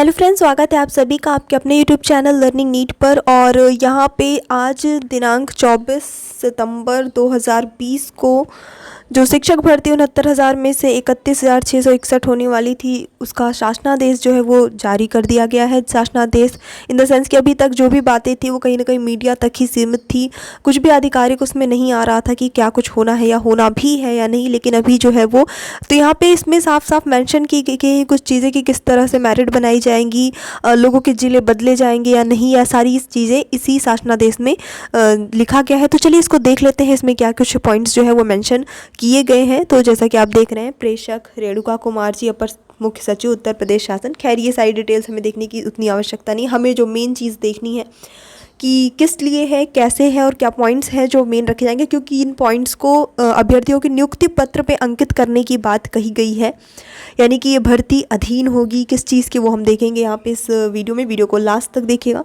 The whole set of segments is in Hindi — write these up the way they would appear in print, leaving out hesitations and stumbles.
हेलो फ्रेंड्स, स्वागत है आप सभी का आपके अपने यूट्यूब चैनल लर्निंग नीट पर। और यहाँ पे आज दिनांक 24 सितंबर 2020 को जो शिक्षक भर्ती 69,000 में से 31,661 होने वाली थी, उसका शासनादेश जो है वो जारी कर दिया गया है। शासनादेश इन द सेंस कि अभी तक जो भी बातें थी वो कहीं ना कहीं मीडिया तक ही सीमित थी, कुछ भी आधिकारिक उसमें नहीं आ रहा था कि क्या कुछ होना है या होना भी है या नहीं। लेकिन अभी जो है वो तो यहाँ पे इसमें साफ साफ मेंशन की गई कि कुछ चीज़ें कि किस तरह से मेरिट बनाई जाएंगी, लोगों के ज़िले बदले जाएंगे या नहीं, या सारी चीज़ें इसी शासनादेश में लिखा गया है। तो चलिए इसको देख लेते हैं, इसमें क्या कुछ पॉइंट्स जो है वो मेंशन किए गए हैं। तो जैसा कि आप देख रहे हैं, प्रेषक रेणुका कुमार जी, अपर मुख्य सचिव उत्तर प्रदेश शासन। खैर ये सारी डिटेल्स हमें देखने की उतनी आवश्यकता नहीं, हमें जो मेन चीज़ देखनी है कि किस लिए है, कैसे है और क्या पॉइंट्स हैं जो मेन रखे जाएंगे, क्योंकि इन पॉइंट्स को अभ्यर्थियों के नियुक्ति पत्र पे अंकित करने की बात कही गई है। यानी कि ये भर्ती अधीन होगी किस चीज़ की, वो हम देखेंगे यहाँ पे इस वीडियो को लास्ट तक देखिएगा।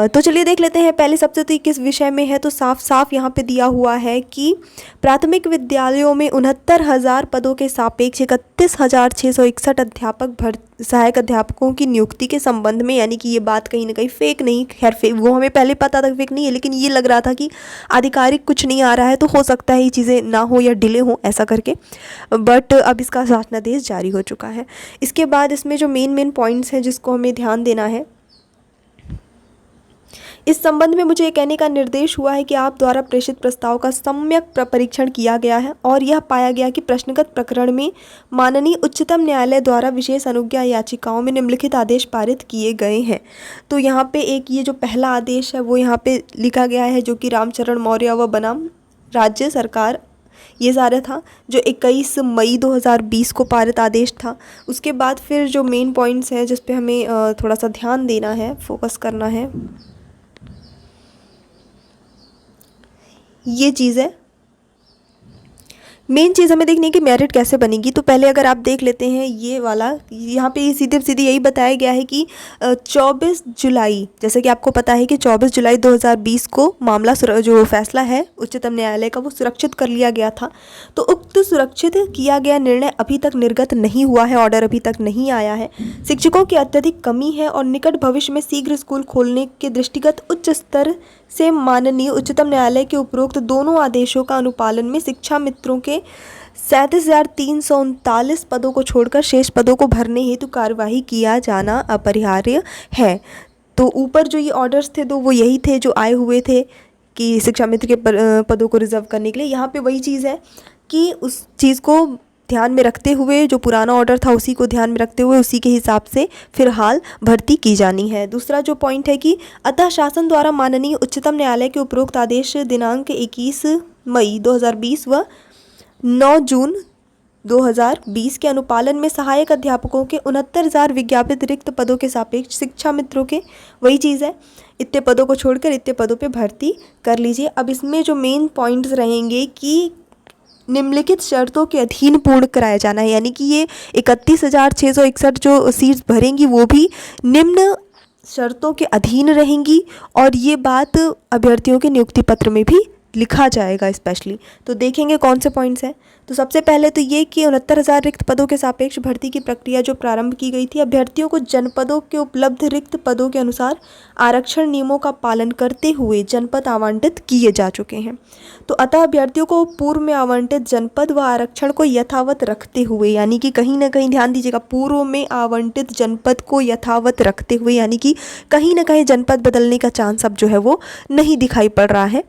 तो चलिए देख लेते हैं। पहले सबसे तो किस विषय में है, तो साफ साफ यहाँ पे दिया हुआ है कि प्राथमिक विद्यालयों में 69,000 पदों के सापेक्ष 31,661 सहायक अध्यापकों की नियुक्ति के संबंध में। यानी कि ये बात कहीं ना कहीं फेक नहीं, खैर वो हमें पहले पता था फेक नहीं है, लेकिन ये लग रहा था कि आधिकारिक कुछ नहीं आ रहा है, तो हो सकता है ये चीज़ें ना हो या डिले हो ऐसा करके। बट अब इसका शासनादेश जारी हो चुका है। इसके बाद इसमें जो मेन पॉइंट्स हैं जिसको हमें ध्यान देना है, इस संबंध में मुझे ये कहने का निर्देश हुआ है कि आप द्वारा प्रेषित प्रस्ताव का सम्यक परीक्षण किया गया है और यह पाया गया कि प्रश्नगत प्रकरण में माननीय उच्चतम न्यायालय द्वारा विशेष अनुज्ञा याचिकाओं में निम्नलिखित आदेश पारित किए गए हैं। तो यहाँ पे एक ये जो पहला आदेश है वो यहाँ पे लिखा गया है, जो कि रामचरण मौर्य व बनाम राज्य सरकार ये सारा था, जो 21 मई 2020 को पारित आदेश था। उसके बाद फिर जो मेन पॉइंट्स हैं जिस पे हमें थोड़ा सा ध्यान देना है, फोकस करना है, ये चीज़ है। मेन चीज़ हमें देखनी है कि मेरिट कैसे बनेगी। तो पहले अगर आप देख लेते हैं ये वाला, यहाँ पे सीधे सीधे यही बताया गया है कि 24 जुलाई, जैसे कि आपको पता है कि 24 जुलाई 2020 को मामला जो फैसला है उच्चतम न्यायालय का वो सुरक्षित कर लिया गया था। तो उक्त सुरक्षित किया गया निर्णय अभी तक निर्गत नहीं हुआ है, ऑर्डर अभी तक नहीं आया है। शिक्षकों की अत्यधिक कमी है और निकट भविष्य में शीघ्र स्कूल खोलने के दृष्टिगत उच्च स्तर से माननीय उच्चतम न्यायालय के उपरोक्त दोनों आदेशों का अनुपालन में शिक्षा मित्रों के 37,339 पदों को छोड़कर शेष पदों को भरने हेतु कार्यवाही किया जाना अपरिहार्य है। तो ऊपर जो ये ऑर्डर्स थे तो वो यही थे जो आए हुए थे कि शिक्षा मित्र के पदों को रिजर्व करने के लिए। यहाँ पे वही चीज़ है कि उस चीज़ को ध्यान में रखते हुए, जो पुराना ऑर्डर था उसी को ध्यान में रखते हुए उसी के हिसाब से फिलहाल भर्ती की जानी है। दूसरा जो पॉइंट है कि अतः शासन द्वारा माननीय उच्चतम न्यायालय के उपरोक्त आदेश दिनांक 21 मई 2020 व 9 जून 2020 के अनुपालन में सहायक अध्यापकों के 69,000 विज्ञापित रिक्त पदों के सापेक्ष शिक्षा मित्रों के, वही चीज़ है, इतने पदों को छोड़कर इतने पदों पे भर्ती कर लीजिए। अब इसमें जो मेन पॉइंट्स रहेंगे कि निम्नलिखित शर्तों के अधीन पूर्ण कराया जाना है। यानी कि ये 31,661 जो सीट्स भरेंगी वो भी निम्न शर्तों के अधीन रहेंगी और ये बात अभ्यर्थियों के नियुक्ति पत्र में भी लिखा जाएगा स्पेशली। तो देखेंगे कौन से पॉइंट्स हैं। तो सबसे पहले तो ये कि 69,000 रिक्त पदों के सापेक्ष भर्ती की प्रक्रिया जो प्रारंभ की गई थी, अभ्यर्थियों को जनपदों के उपलब्ध रिक्त पदों के अनुसार आरक्षण नियमों का पालन करते हुए जनपद आवंटित किए जा चुके हैं। तो अतः अभ्यर्थियों को पूर्व में आवंटित जनपद व आरक्षण को यथावत रखते हुए, यानी कि कहीं ना कहीं ध्यान दीजिएगा, पूर्व में आवंटित जनपद को यथावत रखते हुए, यानी कि कहीं ना कहीं जनपद बदलने का चांस अब जो है वो नहीं दिखाई पड़ रहा है।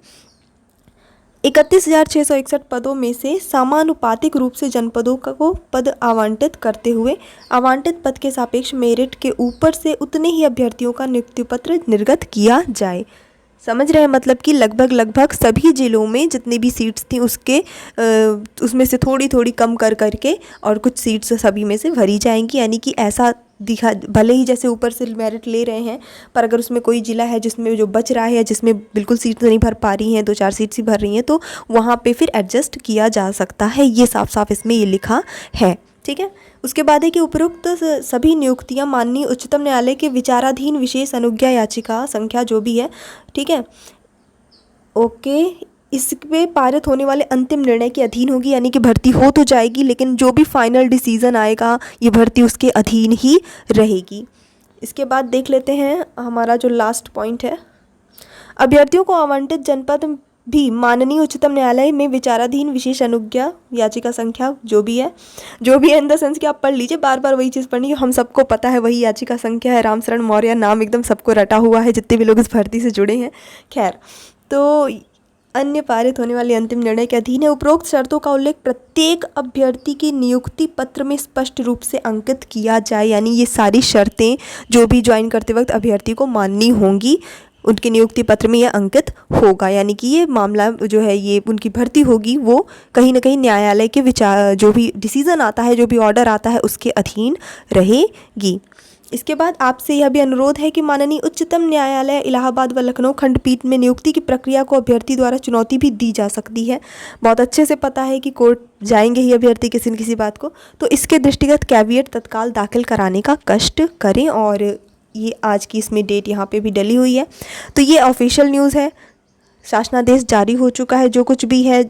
31,661 पदों में से समानुपातिक रूप से जनपदों को पद आवंटित करते हुए आवंटित पद के सापेक्ष मेरिट के ऊपर से उतने ही अभ्यर्थियों का नियुक्ति पत्र निर्गत किया जाए। समझ रहे हैं, मतलब कि लगभग सभी जिलों में जितनी भी सीट्स थी उसमें से थोड़ी थोड़ी कम कर करके और कुछ सीट्स सभी में से भरी जाएंगी। यानी कि ऐसा दिखा, भले ही जैसे ऊपर से मेरिट ले रहे हैं, पर अगर उसमें कोई जिला है जिसमें जो बच रहा है या जिसमें बिल्कुल सीट्स नहीं भर पा रही हैं, 2-4 सीट्स ही भर रही हैं, तो वहाँ पे फिर एडजस्ट किया जा सकता है। ये साफ साफ इसमें ये लिखा है, ठीक है। उसके बाद है कि उपरोक्त सभी नियुक्तियां माननीय उच्चतम न्यायालय के विचाराधीन विशेष अनुज्ञा याचिका संख्या जो भी है, ठीक है, ओके, इस पे पारित होने वाले अंतिम निर्णय के अधीन होगी। यानी कि भर्ती हो तो जाएगी, लेकिन जो भी फाइनल डिसीजन आएगा ये भर्ती उसके अधीन ही रहेगी। इसके बाद देख लेते हैं हमारा जो लास्ट पॉइंट है, अभ्यर्थियों को आवंटित जनपद भी माननीय उच्चतम न्यायालय में विचाराधीन विशेष अनुज्ञा याचिका संख्या जो भी है इन द सेंस कि आप पढ़ लीजिए, बार बार वही चीज़ पढ़नी, हम सबको पता है वही याचिका संख्या है। रामशरण मौर्य नाम एकदम सबको रटा हुआ है जितने भी लोग इस भर्ती से जुड़े हैं। खैर, तो अन्य पारित होने वाले अंतिम निर्णय के अधीन है। उपरोक्त शर्तों का उल्लेख प्रत्येक अभ्यर्थी की नियुक्ति पत्र में स्पष्ट रूप से अंकित किया जाए, यानी ये सारी शर्तें जो भी ज्वाइन करते वक्त अभ्यर्थी को माननी होंगी, उनके नियुक्ति पत्र में यह अंकित होगा, यानी कि ये मामला जो है, ये उनकी भर्ती होगी वो कहीं ना कहीं न्यायालय के विचार, जो भी डिसीज़न आता है, जो भी ऑर्डर आता है, उसके अधीन रहेगी। इसके बाद आपसे यह भी अनुरोध है कि माननीय उच्चतम न्यायालय इलाहाबाद व लखनऊ खंडपीठ में नियुक्ति की प्रक्रिया को अभ्यर्थी द्वारा चुनौती भी दी जा सकती है। बहुत अच्छे से पता है कि कोर्ट जाएंगे ही अभ्यर्थी किसी न किसी बात को, तो इसके दृष्टिगत कैविएट तत्काल दाखिल कराने का कष्ट करें। और ये आज की इसमें डेट यहाँ पे भी डली हुई है। तो ये ऑफिशियल न्यूज़ है, शासनादेश जारी हो चुका है, जो कुछ भी है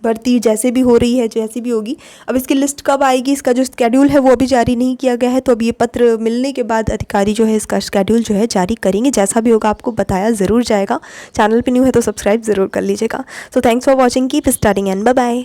भर्ती जैसे भी हो रही है, जैसी भी होगी। अब इसकी लिस्ट कब आएगी, इसका जो स्केड्यूल है वो अभी जारी नहीं किया गया है, तो अब ये पत्र मिलने के बाद अधिकारी जो है इसका स्केड्यूल जो है जारी करेंगे। जैसा भी होगा आपको बताया ज़रूर जाएगा। चैनल पे न्यू है तो सब्सक्राइब ज़रूर कर लीजिएगा। So thanks for watching, keep studying and bye bye.